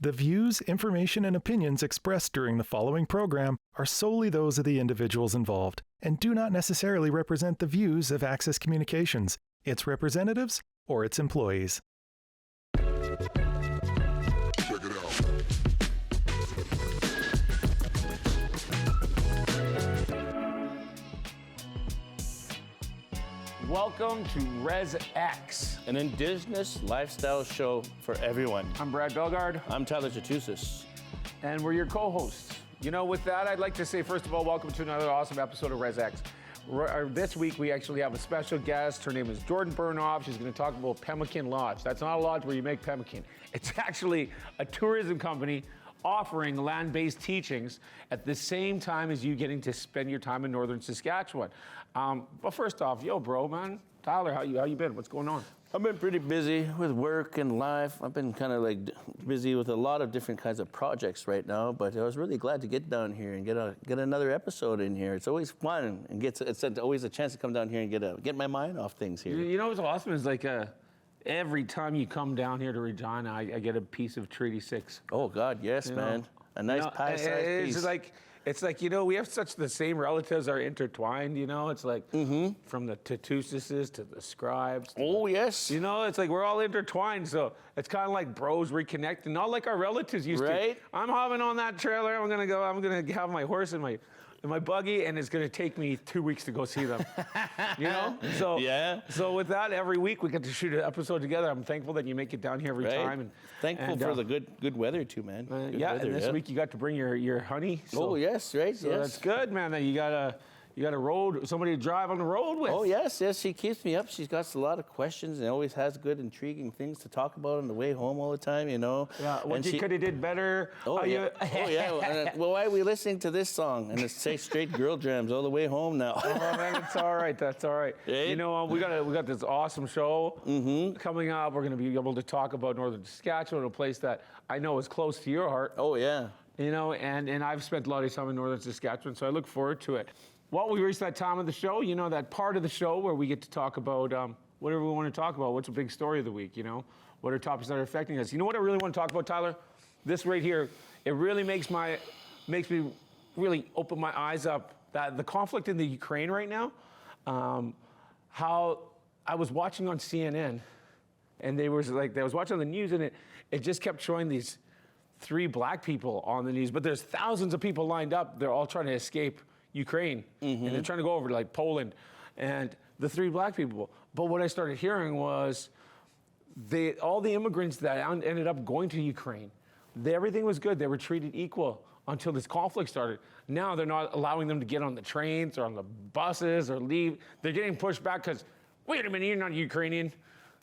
The views, information, and opinions expressed during the following program are solely those of the individuals involved and do not necessarily represent the views of Access Communications, its representatives, or its employees. Check it out. Welcome to RezX, an Indigenous lifestyle show for everyone. I'm Brad Bellegarde. I'm Tyler Tootoosis. And we're your co-hosts. You know, with that, I'd like to say, first of all, welcome to another awesome episode of RezX. This week, we actually have a special guest. Her name is Jordyn Burnouf. She's going to talk about Pemmican Lodge. That's not a lodge where you make pemmican. It's actually a tourism company offering land-based teachings at the same time as you getting to spend your time in northern Saskatchewan. But first off, yo, bro, man, Tyler, how you been? What's going on? I've been pretty busy with work and life. I've been kind of like busy with a lot of different kinds of projects right now, but I was really glad to get down here and get another episode in here. It's always fun and it's always a chance to come down here and get my mind off things here. You know what's awesome is like every time you come down here to Regina, I get a piece of Treaty 6. Oh God, yes, man. A nice pie-sized piece. It's like, you know, we have such the same relatives are intertwined, you know? It's like from the Tootoosis to the Scribes. Oh, yes. You know, it's like we're all intertwined, so it's kind of like bros reconnecting, not like our relatives used to. I'm hopping on that trailer, I'm gonna have my horse in my buggy, and it's gonna take me 2 weeks to go see them. You know? So yeah. So with that, every week we get to shoot an episode together. I'm thankful that you make it down here every time. And thankful for the good weather too, man. And this week you got to bring your honey. So, oh yes, right. So yes. that's good, man. That you got a road, somebody to drive on the road with. Oh yes, she keeps me up. She's got a lot of questions and always has good, intriguing things to talk about on the way home all the time. You know. Yeah. What you could have did better. Oh yeah. Oh yeah. Well, why are we listening to this song and it's say straight girl jams all the way home now? Oh man, it's all right. That's all right. Right? You know, we got this awesome show coming up. We're going to be able to talk about northern Saskatchewan, a place that I know is close to your heart. Oh yeah. You know, and I've spent a lot of time in northern Saskatchewan, so I look forward to it. Well, we reached that time of the show, you know, that part of the show where we get to talk about whatever we want to talk about. What's a big story of the week, you know? What are topics that are affecting us? You know what I really want to talk about, Tyler? This right here, it really makes me really open my eyes up. That the conflict in the Ukraine right now, how I was watching on CNN, and I was watching the news, and it just kept showing these 3 black people on the news, but there's thousands of people lined up. They're all trying to escape Ukraine, and they're trying to go over to like Poland, and the 3 black people. But what I started hearing was all the immigrants that ended up going to Ukraine, everything was good. They were treated equal until this conflict started. Now they're not allowing them to get on the trains or on the buses or leave. They're getting pushed back because, wait a minute, you're not Ukrainian.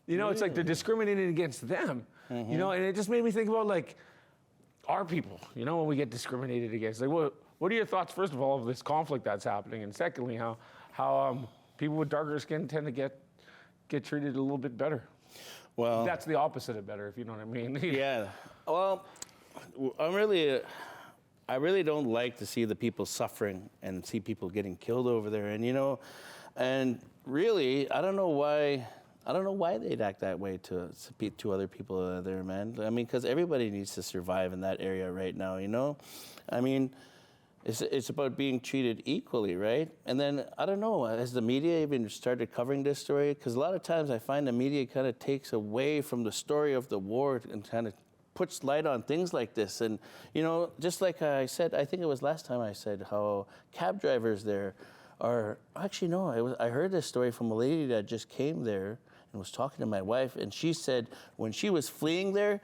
You know, it's like they're discriminating against them. You know, and it just made me think about like our people, you know, when we get discriminated against. Like, what are your thoughts, first of all, of this conflict that's happening, and secondly, how people with darker skin tend to get treated a little bit better? Well, that's the opposite of better, if you know what I mean. Yeah. Well, I really don't like to see the people suffering and see people getting killed over there, and you know, and really, I don't know why they'd act that way to other people there, man. I mean, because everybody needs to survive in that area right now, you know? I mean, it's about being treated equally, right? And then, I don't know, has the media even started covering this story? Because a lot of times I find the media kind of takes away from the story of the war and kind of puts light on things like this. And, you know, just like I said, I think it was last time I said how cab drivers there are, actually, no, I heard this story from a lady that just came there and was talking to my wife, and she said when she was fleeing there,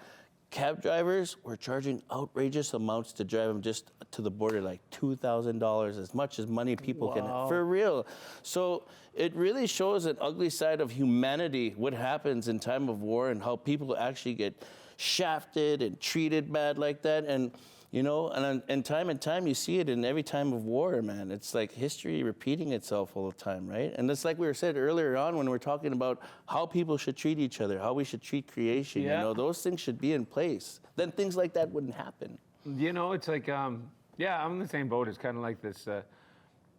cab drivers were charging outrageous amounts to drive them just to the border, like $2,000, as much as money people can, for real. So it really shows an ugly side of humanity, what happens in time of war and how people actually get shafted and treated bad like that. And you know, and time you see it in every time of war, man. It's like history repeating itself all the time, right? And it's like we were said earlier on when we were talking about how people should treat each other, how we should treat creation, you know, those things should be in place. Then things like that wouldn't happen. You know, it's like, yeah, I'm in the same boat. It's kind of like this,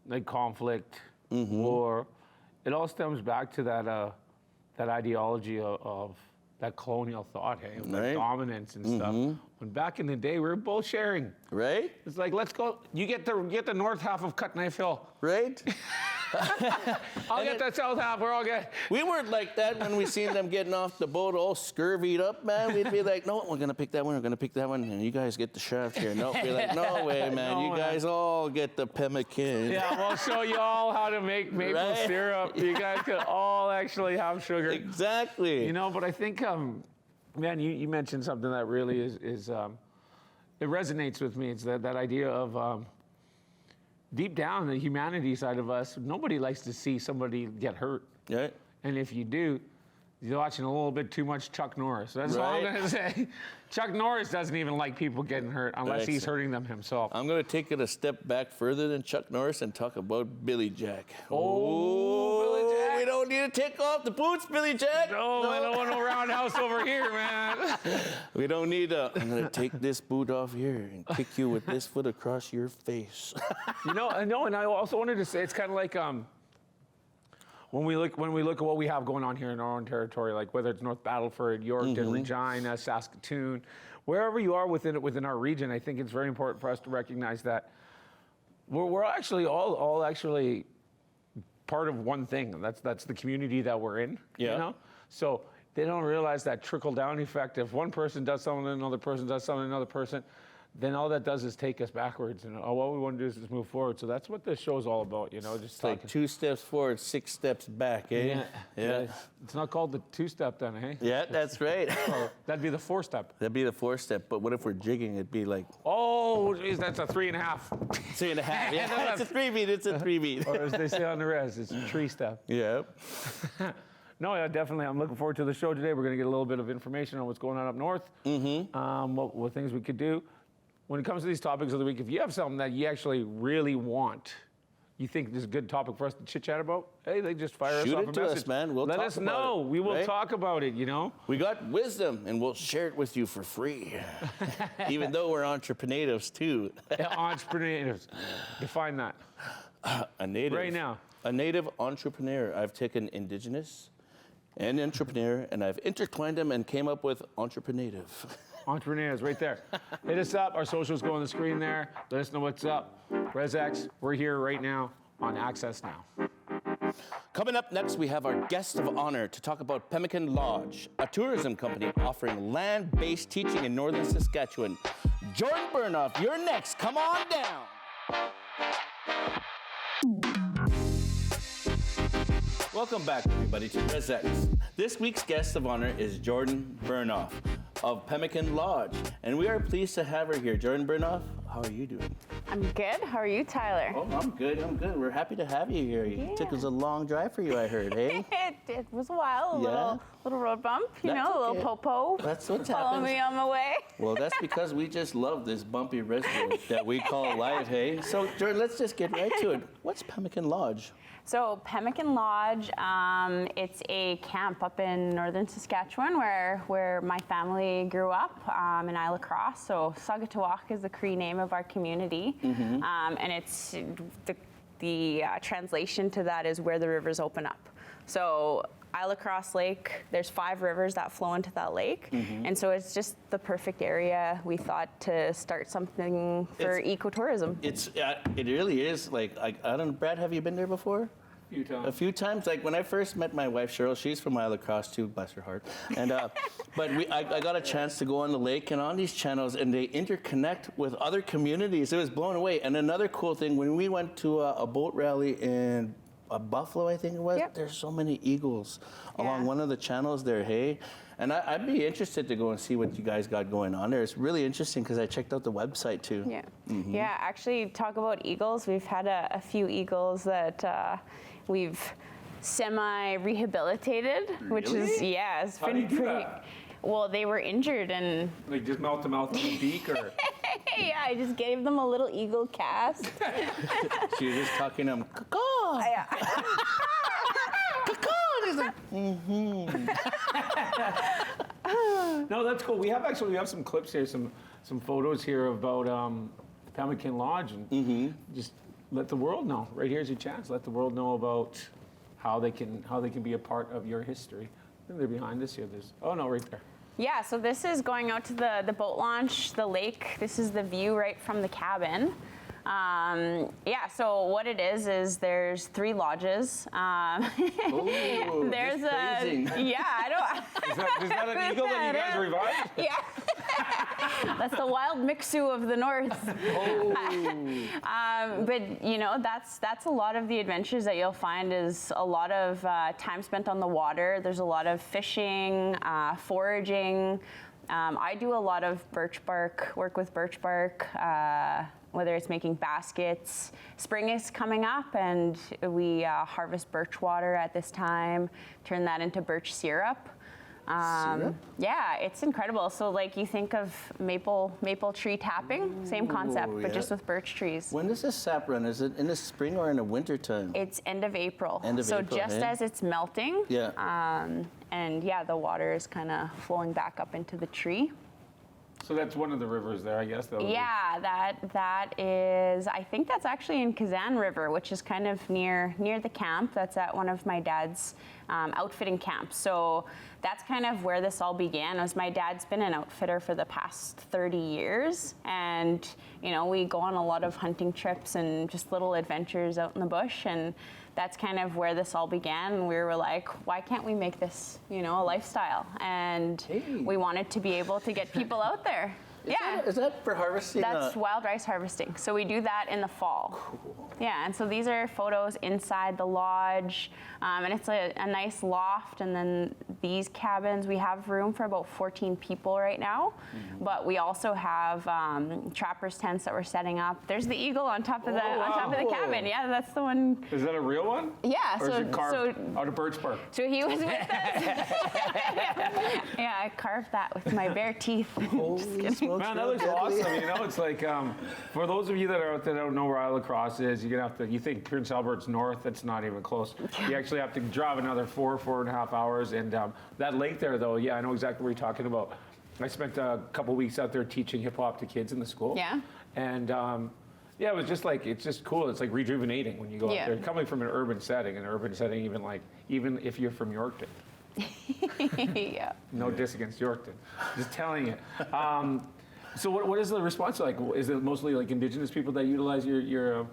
like conflict, war. It all stems back to that ideology of that colonial thought, hey, of like Right. dominance and stuff. When back in the day, we were both sharing. Right? It's like, let's go. You get the north half of Cut Knife Hill. Right? I'll get the south half. We're all good. We weren't like that when we seen them getting off the boat all scurvied up, man. We'd be like, no, we're going to pick that one, we're going to pick that one, and you guys get the shaft here. No, we're like, no way, man. No, you guys all get the pemmican. Yeah, we'll show you all how to make maple Right? syrup. You guys could all actually have sugar. Exactly. You know, but I think, man, you mentioned something that really is it resonates with me. It's that idea of deep down, the humanity side of us, nobody likes to see somebody get hurt. Right? And if you do, you're watching a little bit too much Chuck Norris. That's all I'm Right. going to say. Chuck Norris doesn't even like people getting hurt unless he's hurting them himself. I'm going to take it a step back further than Chuck Norris and talk about Billy Jack. Oh, Billy Jack. We don't need to take off the boots, Billy Jack. No, I don't want no roundhouse over here, man. We don't need a, I'm going to take this boot off here and kick you with this foot across your face. You know, I know, and I also wanted to say it's kind of like when we look at what we have going on here in our own territory, like whether it's North Battleford, Yorkton, Regina, Saskatoon, wherever you are within our region, I think it's very important for us to recognize that we're actually all actually part of one thing. That's the community that we're in. Yeah. You know, so they don't realize that trickle down effect. If one person does something, another person does something, another person, then all that does is take us backwards. And all we want to do is just move forward. So that's what this show's all about, you know, just It's like 2 steps forward, 6 steps back, eh? Yeah. It's not called the 2-step then, eh? Yeah, that's right. That'd be the 4-step. That'd be the 4-step, but what if we're jigging? It'd be like Oh, geez, that's a 3.5. 3.5. Yeah, it's a 3-beat. It's a 3-beat. Or as they say on the res, it's a 3-step. Yeah. No, yeah, definitely. I'm looking forward to the show today. We're going to get a little bit of information on what's going on up north, what things we could do. When it comes to these topics of the week, if you have something that you actually really want, you think is a good topic for us to chit-chat about, hey, they just fire Shoot us off it a to message. us, man. We'll Let talk us about know. it, We will right? talk about it, you know? We got wisdom, and we'll share it with you for free. Even though we're entrepreneurs, too. Entrepreneurs. Define that. A native. Right now. A native entrepreneur. I've taken Indigenous and entrepreneur, and I've intertwined them and came up with entreprenative. Entrepreneurs, right there. Hit us up. Our socials go on the screen there. Let us know what's up. RezX, we're here right now on AccessNOW. Coming up next, we have our guest of honor to talk about Pemmican Lodge, a tourism company offering land-based teaching in northern Saskatchewan. Jordyn Burnouf, you're next. Come on down. Welcome back, everybody, to RezX. This week's guest of honor is Jordyn Burnouf of Pemmican Lodge, and we are pleased to have her here. Jordyn Burnouf, how are you doing? I'm good. How are you, Tyler? Oh, I'm good. We're happy to have you here. It took us a long drive for you, I heard, hey? It was a while, a Yeah. little road bump, you That's know, a okay. little popo. That's what Follow happens. me on my way. Well, that's because we just love this bumpy road that we call life, hey? So, Jordyn, let's just get right to it. What's Pemmican Lodge? So Pemmican Lodge, it's a camp up in northern Saskatchewan where my family grew up in Île-à-Crosse. So Saugatuck is the Cree name of our community, and it's the translation to that is where the rivers open up. So Île-à-Crosse Lake, there's 5 rivers that flow into that lake, and so it's just the perfect area. We thought to start something for ecotourism. It really is. Like, I don't know, Brad, have you been there before? A few times. Like when I first met my wife Cheryl, she's from Île-à-Crosse too, bless her heart. And but I got a chance to go on the lake and on these channels, and they interconnect with other communities. It was blown away. And another cool thing, when we went to a boat rally in Buffalo, I think it was. Yep. There's so many eagles along one of the channels there. Hey. And I'd be interested to go and see what you guys got going on there. It's really interesting because I checked out the website too. Yeah, yeah. Actually, talk about eagles. We've had a few eagles that we've semi-rehabilitated, which is it's How do been you do pretty. that? Well, they were injured, and Like just mouth to mouth on the beak, or yeah, I just gave them a little eagle cast. So you're just talking to them, caw, Yeah. caw, and he's like, no, that's cool. We have some clips here, some photos here about Pemmican Lodge, and just let the world know. Right here's your chance. Let the world know about how they can be a part of your history. think they're behind us here. Oh no, right there. Yeah, so this is going out to the boat launch, the lake. This is the view right from the cabin. Yeah, so what it is there's 3 lodges. Ooh, There's crazy. yeah, I don't. Is that an eagle that you guys revived? Yeah. That's the wild mixu of the north. But you know, that's a lot of the adventures that you'll find is a lot of time spent on the water. There's a lot of fishing, foraging. I do a lot of birch bark, work with birch bark, whether it's making baskets. Spring is coming up and we harvest birch water at this time, turn that into birch syrup. Syrup? Yeah, it's incredible. So like you think of maple tree tapping, same concept, but yeah. just with birch trees. When does this sap run? Is it in the spring or in the winter time? It's end of April. End of so April, just eh? as it's melting. Yeah. And yeah, the water is kind of flowing back up into the tree. So that's one of the rivers there, I guess. Yeah, that is, I think that's actually in Kazan River, which is kind of near the camp. That's at one of my dad's outfitting camps. So that's kind of where this all began. Was my dad's been an outfitter for the past 30 years. And, you know, we go on a lot of hunting trips and just little adventures out in the bush. And that's kind of where this all began. We were like, why can't we make this, you know, a lifestyle? And we wanted to be able to get people out there. Is that for harvesting? That's wild rice harvesting. So we do that in the fall. Cool. Yeah, and so these are photos inside the lodge, and it's a nice loft. And then these cabins, we have room for about 14 people right now, but we also have trappers tents that we're setting up. There's the eagle on top of the cabin. Yeah, that's the one. Is that a real one? Yeah. Or is it carved out of birch bark? So he was with us. Yeah, I carved that with my bare teeth. Holy smokes. Man, that looks awesome. You know, it's like for those of you that are out there that don't know where Île-à-la-Crosse is, you think Prince Albert's north. That's not even close. You actually have to drive another 4.5 hours. And that lake there, though, yeah, I know exactly what you're talking about. I spent a couple weeks out there teaching hip hop to kids in the school. Yeah. And yeah, it was just like, it's just cool. It's like rejuvenating when you go out there. Coming from an urban setting, even if you're from Yorkton. Yeah. No diss against Yorkton. Just telling you. So what is the response like? Is it mostly like Indigenous people that utilize your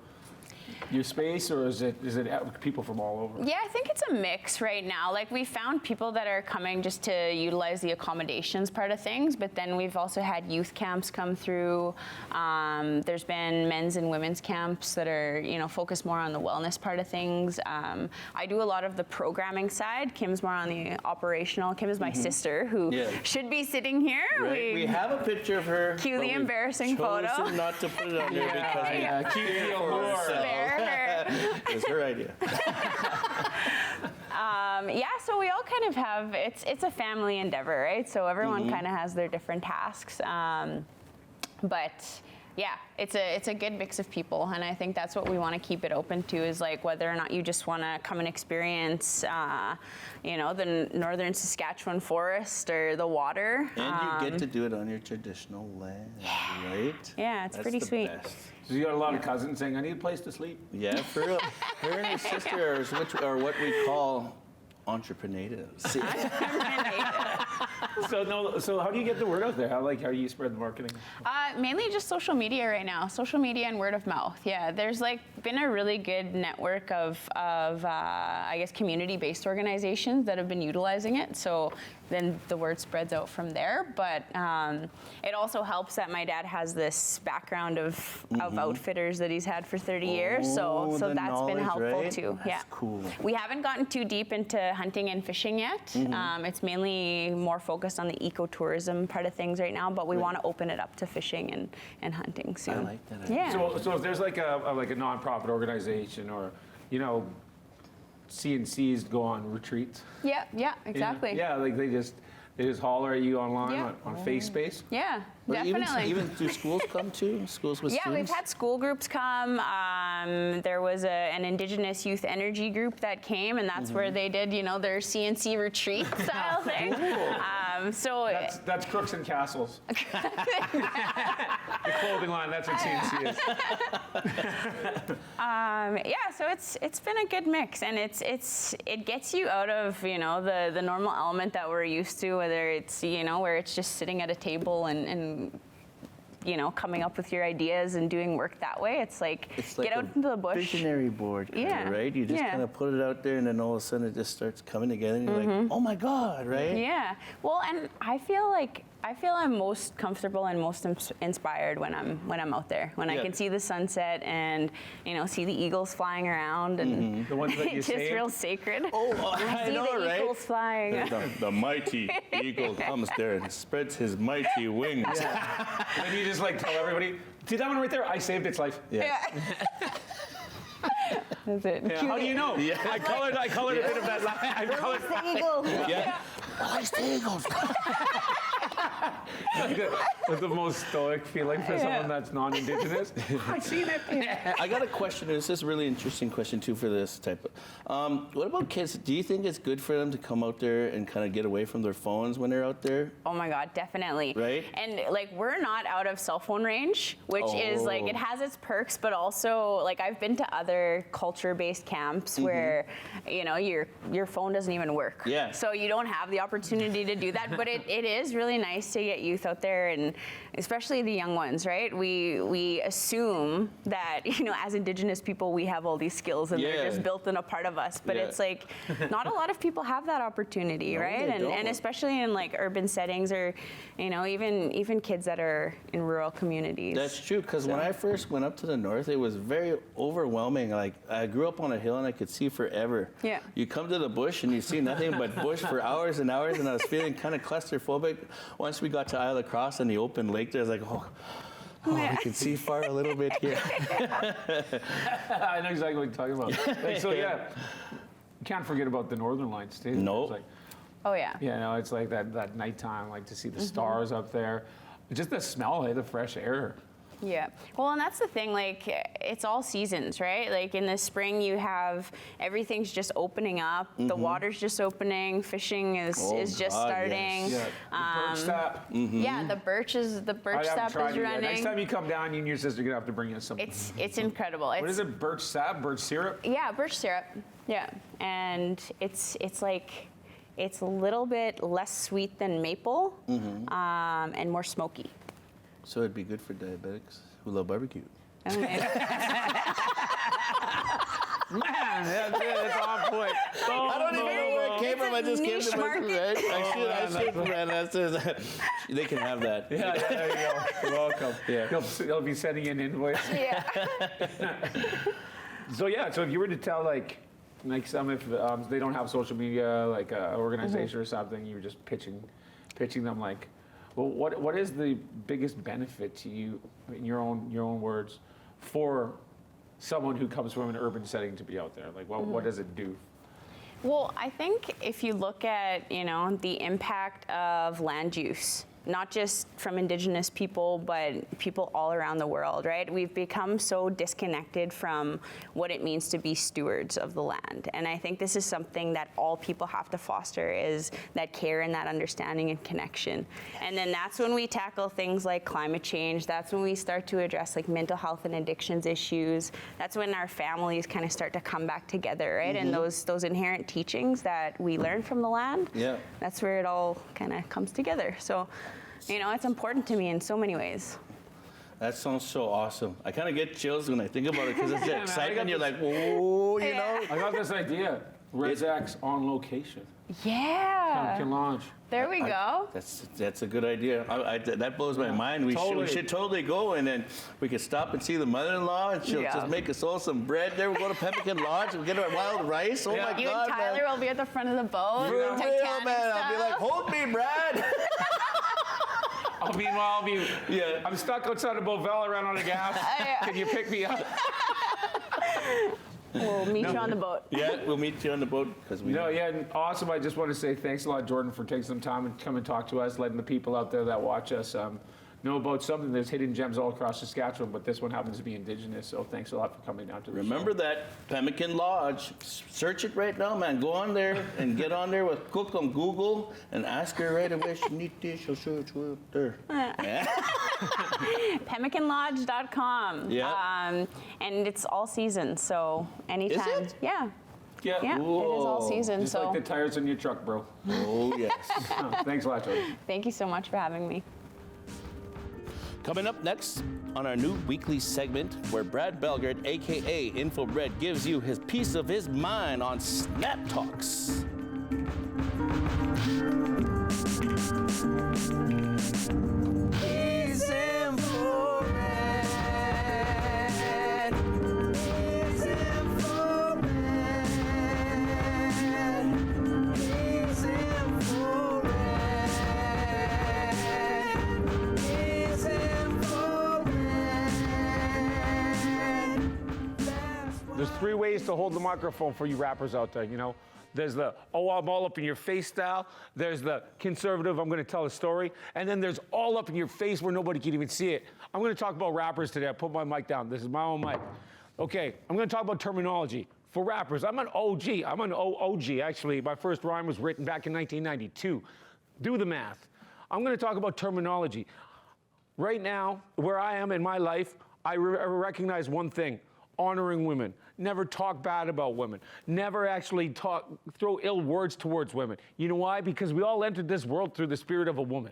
space, or is it people from all over? Yeah, I think it's a mix right now. Like we found people that are coming just to utilize the accommodations part of things, but then we've also had youth camps come through. There's been men's and women's camps that are, you know, focused more on the wellness part of things. I do a lot of the programming side. Kim's more on the operational. Kim is my sister, who should be sitting here. Right. We have a picture of her. Cue the embarrassing photo. Not to put it on there because Keep the allure. it's her idea. Yeah, so we all kind of have, it's a family endeavor, right? So everyone kind of has their different tasks. But yeah, it's a good mix of people, and I think that's what we want to keep it open to, is like whether or not you just want to come and experience, you know, the northern Saskatchewan forest or the water. And you get to do it on your traditional land, right? Yeah, it's pretty sweet. Best. So you got a lot of cousins saying, I need a place to sleep. Yeah, for real. Her and her sister are what we call entrepreneurs. So how do you get the word out there? How do you spread the marketing? Mainly just social media right now. Social media and word of mouth. Yeah, there's like been a really good network of I guess community-based organizations that have been utilizing it. So then the word spreads out from there. But it also helps that my dad has this background of outfitters that he's had for 30 years. So that's been helpful too. That's cool. We haven't gotten too deep into hunting and fishing yet. It's mainly more focused on the ecotourism part of things right now, but we want to open it up to fishing and hunting soon. I like that idea. Yeah. So if there's like a nonprofit organization, or, you know, CNCs go on retreats. Yeah, exactly. Yeah, like they just holler at you online on FaceSpace. Yeah, But definitely. Even do schools come too? Schools with students? We've had school groups come. There was an Indigenous youth energy group that came, and that's where they did, you know, their CNC retreat style thing. So That's Crooks and Castles. The clothing line, that's what CNC is. So it's been a good mix, and it gets you out of the normal element that we're used to, whether it's where it's just sitting at a table and coming up with your ideas and doing work that way. It's like get out into the bush. Visionary board, right? You just kind of put it out there, and then all of a sudden it just starts coming together, and you're like, oh my God, right? Yeah. Well, and I feel I'm most comfortable and most inspired when I'm out there, when I can see the sunset and see the eagles flying around, and The ones that you it's just saved? real sacred. Oh, I know, the right? eagles flying. The mighty eagle comes there and spreads his mighty wings. And then you just like tell everybody, see that one right there? I saved its life. Yeah. That's it. Yeah. How do you know? Yeah. I colored a bit of that. I colored The eagle. Yeah. I like the eagles. with the most stoic feeling for someone that's non-Indigenous. I seen it. I got a question. This is a really interesting question too for this type of. What about kids? Do you think it's good for them to come out there and kind of get away from their phones when they're out there? Oh my God, definitely. Right? And we're not out of cell phone range, which is it has its perks, but also I've been to other culture-based camps where your phone doesn't even work. Yeah. So you don't have the opportunity to do that, but it is really nice to get youth out there, and especially the young ones, right? We assume that as Indigenous people we have all these skills and they're just built in a part of us, but it's not a lot of people have that opportunity, right? And especially in urban settings, or even kids that are in rural communities. That's true, because when I first went up to the north, it was very overwhelming. I grew up on a hill and I could see forever. Yeah. You come to the bush and you see nothing but bush for hours and hours, and I was feeling kind of claustrophobic. Once we got to Île-à-Crosse and the open lake there, I was like, oh, we can see far a little bit here. I know exactly what you're talking about. So you can't forget about the Northern Lights too. No. It's Oh yeah. it's like that nighttime, to see the stars up there. Just the smell, the fresh air. Yeah. Well, and that's the thing, it's all seasons, right? In the spring you have everything's just opening up, the water's just opening, fishing is just starting. Yes. Yeah, the birch sap. Yeah, the birch sap is running. Next time you come down, you and your sister are gonna have to bring us some. It's incredible. What is it? Birch sap? Birch syrup? Yeah, birch syrup. Yeah. And it's a little bit less sweet than maple, and more smoky. So it'd be good for diabetics who love barbecue. Okay. Man, that's it. It's on point. I don't even know where it came from. I just came to my market. I should. They can have that. Yeah, there you go. You're welcome. Yeah. He'll be sending in an invoice. Yeah. So if you were to tell some, if they don't have social media, an organization or something, you were just pitching them well, what is the biggest benefit to you, in your own words, for someone who comes from an urban setting to be out there? What does it do? Well, I think if you look at, the impact of land use, not just from Indigenous people, but people all around the world, right? We've become so disconnected from what it means to be stewards of the land. And I think this is something that all people have to foster, is that care and that understanding and connection. And then that's when we tackle things like climate change. That's when we start to address mental health and addictions issues. That's when our families kind of start to come back together, right? And those inherent teachings that we learn from the land, that's where it all kind of comes together. So, it's important to me in so many ways. That sounds so awesome. I kind of get chills when I think about it, because it's the excitement. You're like, whoa, you know? I got this idea. RezX on location. Yeah. Can launch. There we go. That's a good idea. That blows my mind. We should totally go, and then we could stop and see the mother-in-law, and she'll just make us all some bread there. We'll go to Pemmican Lodge. We'll get our wild rice. Oh my God, You and Tyler will be at the front of the boat. For real, Titanic man. stuff. I'll be like, hold me, Brad. I'm stuck outside of Beauville around on a gas. Can you pick me up? We'll meet you on the boat. Yeah, we'll meet you on the boat, because we and awesome. I just want to say thanks a lot, Jordyn, for taking some time and come and talk to us, letting the people out there that watch us know about something. There's hidden gems all across Saskatchewan, but this one happens to be Indigenous. So thanks a lot for coming down to the Remember show. that Pemmican Lodge. Search it right now, man. Go on there and get on there with Cook on Google and ask her right away. She need this, she'll search with there. PemmicanLodge.com. Yeah. And it's all season, so anytime. Is it? Yeah. Yeah. Yeah, it is all Whoa. season. Just so like the tires on your truck, bro. Oh, yes. Thanks a lot, Jordyn. thank you so much for having me. Coming up next on our new weekly segment where Brad Bellegarde, aka InfoBread, gives you his piece of his mind on Snap Talks. He's InfoBread. He's InfoBread. He's InfoBread. He's InfoBread. There's 3 ways to hold the microphone for you rappers out there, you know. There's the, oh, I'm all up in your face style. There's the conservative, I'm gonna tell a story. And then there's all up in your face where nobody can even see it. I'm gonna talk about rappers today. I put my mic down. This is my own mic. Okay, I'm gonna talk about terminology. For rappers, I'm an OG. I'm an OOG, actually. My first rhyme was written back in 1992. Do the math. I'm gonna talk about terminology. Right now, where I am in my life, I recognize one thing: honoring women. Never talk bad about women. Never actually throw ill words towards women. You know why? Because we all entered this world through the spirit of a woman.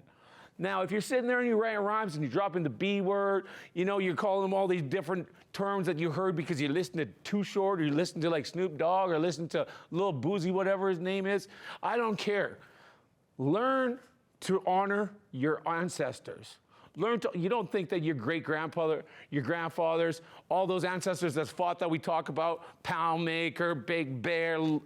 Now, if you're sitting there and you write rhymes and you drop in the B word, you know, you're calling them all these different terms that you heard because you listened to Too Short, or you listened to like Snoop Dogg, or listened to Lil Boozy, whatever his name is, I don't care. Learn to honor your ancestors. You don't think that your great-grandfather, your grandfathers, all those ancestors that fought that we talk about, Poundmaker, Big Bear,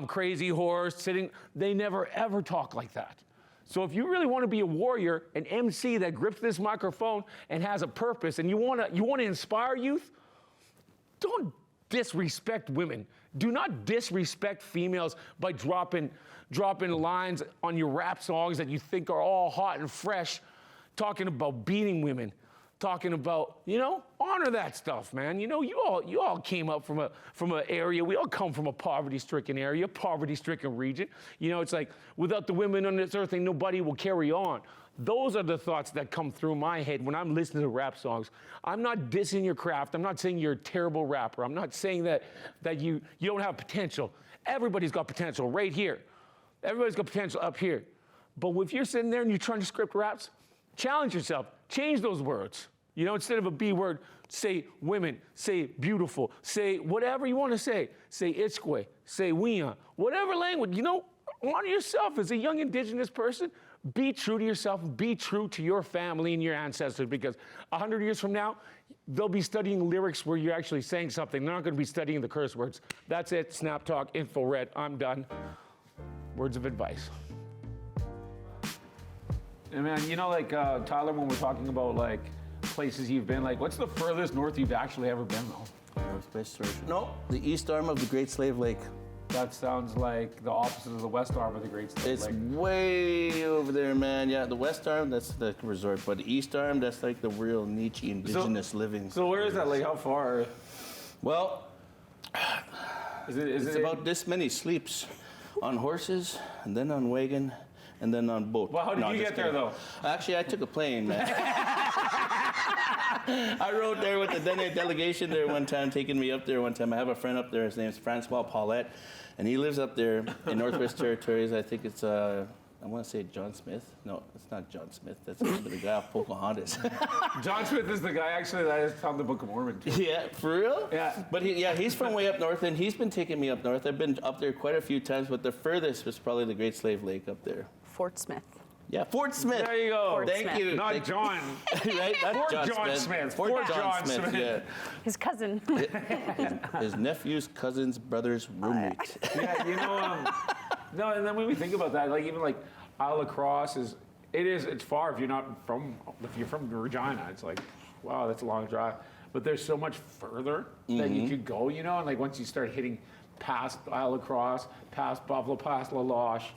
Crazy Horse, they never ever talk like that. So if you really want to be a warrior, an MC that grips this microphone and has a purpose, and you want to inspire youth, don't disrespect women. Do not disrespect females by dropping lines on your rap songs that you think are all hot and fresh, talking about beating women, talking about, you know, honor that stuff, man. You know, you all came up from an area. We all come from a poverty-stricken area, poverty-stricken region. You know, it's like, without the women on this earth, nobody will carry on. Those are the thoughts that come through my head when I'm listening to rap songs. I'm not dissing your craft. I'm not saying you're a terrible rapper. I'm not saying that you don't have potential. Everybody's got potential right here. Everybody's got potential up here. But if you're sitting there and you're trying to script raps, challenge yourself. Change those words. You know, instead of a B word, say women, say beautiful, say whatever you want to say. Say Itzkwe, say Wian, whatever language. You know, honor yourself as a young Indigenous person. Be true to yourself, be true to your family and your ancestors, because 100 years from now, they'll be studying lyrics where you're actually saying something. They're not going to be studying the curse words. That's it. Snap Talk, InfoRed. I'm done. Words of advice. And man, you know, like Tyler, when we're talking about like places you've been, like what's the furthest north you've actually ever been though? No, the east arm of the Great Slave Lake. That sounds like the opposite of the west arm of the Great Slave It's Lake. way over there, man. Yeah, the west arm, that's the resort, but the east arm, that's like the real niche indigenous living. So where is that? Like how far? Well, It's about this many sleeps on horses, and then on wagon, and then on boat. Well, how did you get there, though? Actually, I took a plane, man. I rode there with the Dene delegation there one time, taking me up there one time. I have a friend up there. His name's Francois Paulette, and he lives up there in Northwest Territories. I think it's, I want to say John Smith. No, it's not John Smith. That's the guy off Pocahontas. John Smith is the guy actually that has found the Book of Mormon too. Yeah, for real? Yeah. But he's from way up north, and he's been taking me up north. I've been up there quite a few times, but the furthest was probably the Great Slave Lake up there. Fort Smith. Yeah, Fort Smith. There you go. Fort Thank Smith. you. Not Thank John. right? Not Fort John Smith. Fort John Smith. Yeah. His cousin. His nephew's cousin's brother's roommate. Yeah, you know, no, and then when we think about that, like even like Île-à-la-Crosse it's far if you're from Regina, it's like, wow, that's a long drive. But there's so much further that you could go, you know, and like once you start hitting past Île-à-la-Crosse, past Buffalo, past La Loche,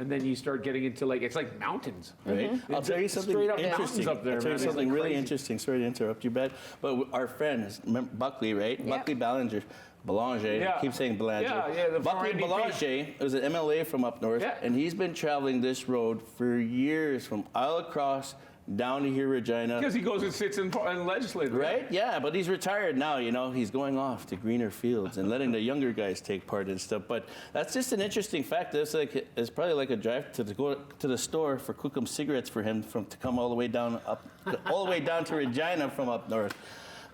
and then you start getting into like, it's like mountains. Right. I'll tell you something Straight up interesting. mountains up there, I'll tell you man. It's something like really crazy. interesting. Sorry to interrupt you, Brad. But our friend, remember Buckley, right? Yep. Buckley Ballinger. Belanger. Yeah. I keep saying Belanger. Yeah, the Buckley former Belanger was an MLA from up north, Yeah. and he's been traveling this road for years from Île-à-Crosse down to here, Regina. Because he goes and sits in legislature. Right? Yeah, but he's retired now, you know. He's going off to greener fields and letting the younger guys take part and stuff. But that's just an interesting fact. It's probably like a drive to go to the store for Cookham cigarettes for him to come all the way down to Regina from up north.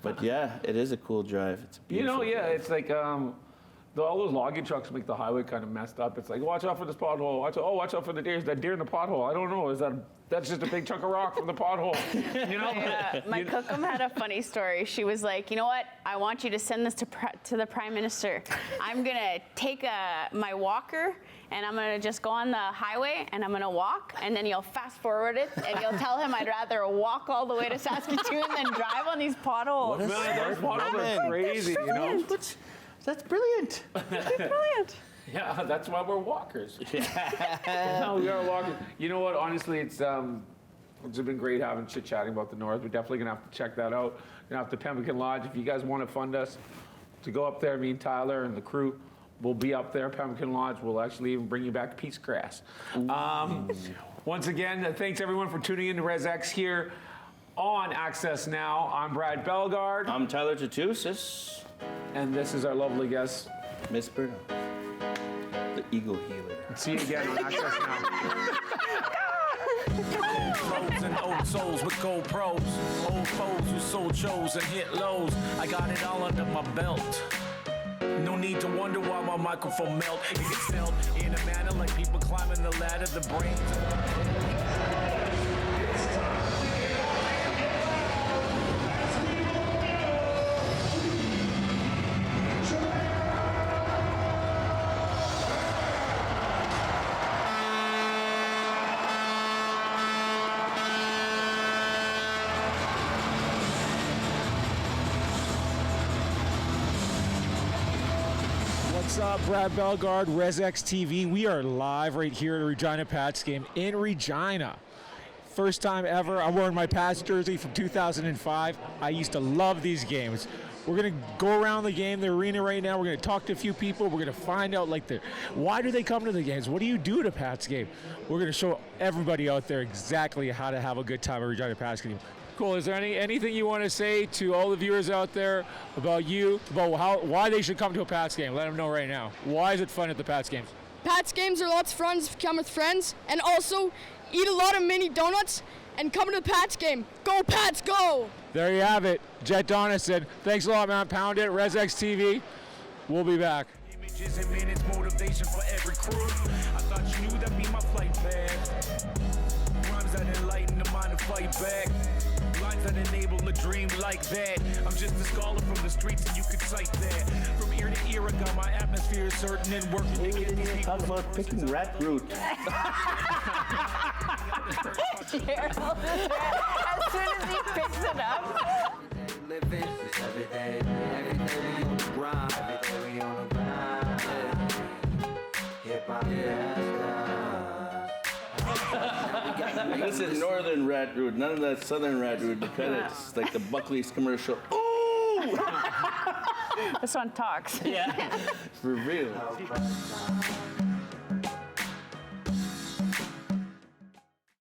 But yeah, it is a cool drive. It's You know, beautiful. yeah, it's like all those logging trucks make the highway kind of messed up. It's like, watch out for this pothole. Watch out for the deer. Is that deer in the pothole? I don't know. That's just a big chunk of rock from the pothole? You know? My Cookham had a funny story. She was like, you know what? I want you to send this to the Prime Minister. I'm going to take my walker and I'm going to just go on the highway and I'm going to walk, and then you'll fast forward it and you'll tell him I'd rather walk all the way to Saskatoon than drive on these potholes. What a Man, those smart potholes woman. are crazy, you know? That's brilliant. Brilliant. Yeah, that's why we're walkers. No, we are walkers. You know what? Honestly, it's been great having chit-chatting about the North. We're definitely going to have to check that out. We're going to have to Pemmican Lodge. If you guys want to fund us to go up there, me and Tyler and the crew will be up there, Pemmican Lodge. We'll actually even bring you back peace grass. Once again, thanks everyone for tuning in to RezX here on Access Now. I'm Brad Bellegarde. I'm Tyler Tootoosis. And this is our lovely guest. Miss Burnouf, the Eagle Healer. See you again on Access Now. Pros and old souls with gold pros. Old foes who sold shows and hit lows. I got it all under my belt. No need to wonder why my microphone melt. It gets felt in a manner like people climbing the ladder. The brains. What's up, Brad Bellegarde, RezX TV. We are live right here at a Regina Pats game in Regina. First time ever. I'm wearing my Pats jersey from 2005. I used to love these games. We're going to go around the game, the arena right now. We're going to talk to a few people. We're going to find out, why do they come to the games? What do you do at a Pats game? We're going to show everybody out there exactly how to have a good time at a Regina Pats game. Cool. Is there anything you want to say to all the viewers out there about why they should come to a Pats game? Let them know right now. Why is it fun at the Pats games? Pats games are lots of fun to come with friends, and also eat a lot of mini donuts and come to the Pats game. Go Pats, go! There you have it. Jet Donna said, thanks a lot, man. Pound it. RezX TV. We'll be back. Images and minutes, motivation for every crew. I thought you knew that'd be my flight path. Rhymes that enlighten the mind to fight back. Lines that enable a dream like that. I'm just a scholar from the streets and you could cite that. From ear to ear, I got my atmosphere certain and working to We get didn't these even people talk about picking rat root. Gerald, as soon as he picks it up. Living every day we on the grind, every day we on the grind. Hip hop, This is northern rat root, none of that southern rat root, because it's like the Buckley's commercial. Ooh! This one talks. Yeah, for real.